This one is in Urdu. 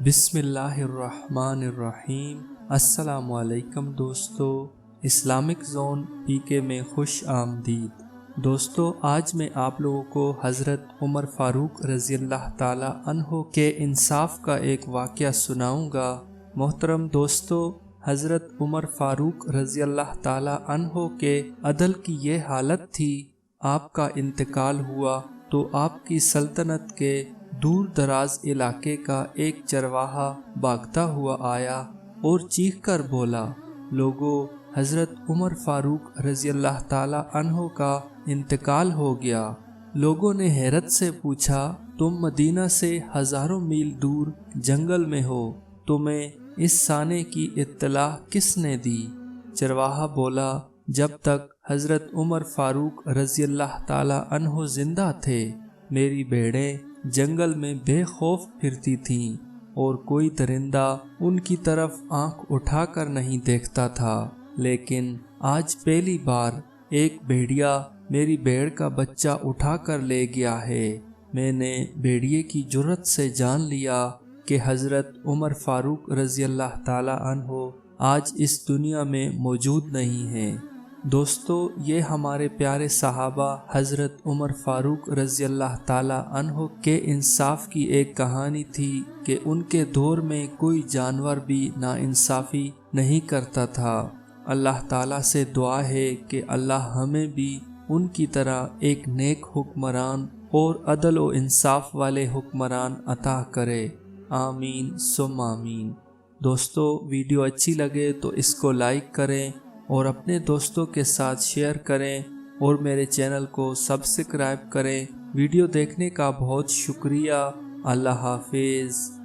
بسم اللہ الرحمن الرحیم۔ السلام علیکم دوستو، اسلامک زون پی کے میں خوش آمدید۔ دوستو، آج میں آپ لوگوں کو حضرت عمر فاروق رضی اللہ تعالی عنہ کے انصاف کا ایک واقعہ سناؤں گا۔ محترم دوستو، حضرت عمر فاروق رضی اللہ تعالی عنہ کے عدل کی یہ حالت تھی، آپ کا انتقال ہوا تو آپ کی سلطنت کے دور دراز علاقے کا ایک چرواہا بھاگتا ہوا آیا اور چیخ کر بولا، لوگوں، حضرت عمر فاروق رضی اللہ تعالی عنہ کا انتقال ہو گیا۔ لوگوں نے حیرت سے پوچھا، تم مدینہ سے ہزاروں میل دور جنگل میں ہو، تمہیں اس سانے کی اطلاع کس نے دی؟ چرواہا بولا، جب تک حضرت عمر فاروق رضی اللہ تعالی عنہ زندہ تھے، میری بھیڑیں جنگل میں بے خوف پھرتی تھیں اور کوئی درندہ ان کی طرف آنکھ اٹھا کر نہیں دیکھتا تھا، لیکن آج پہلی بار ایک بھیڑیا میری بھیڑ کا بچہ اٹھا کر لے گیا ہے۔ میں نے بھیڑیے کی جرات سے جان لیا کہ حضرت عمر فاروق رضی اللہ تعالی عنہ آج اس دنیا میں موجود نہیں ہیں۔ دوستو، یہ ہمارے پیارے صحابہ حضرت عمر فاروق رضی اللہ تعالی عنہ کے انصاف کی ایک کہانی تھی کہ ان کے دور میں کوئی جانور بھی ناانصافی نہیں کرتا تھا۔ اللہ تعالیٰ سے دعا ہے کہ اللہ ہمیں بھی ان کی طرح ایک نیک حکمران اور عدل و انصاف والے حکمران عطا کرے، آمین ثم آمین۔ دوستو، ویڈیو اچھی لگے تو اس کو لائک کریں اور اپنے دوستوں کے ساتھ شیئر کریں اور میرے چینل کو سبسکرائب کریں۔ ویڈیو دیکھنے کا بہت شکریہ۔ اللہ حافظ۔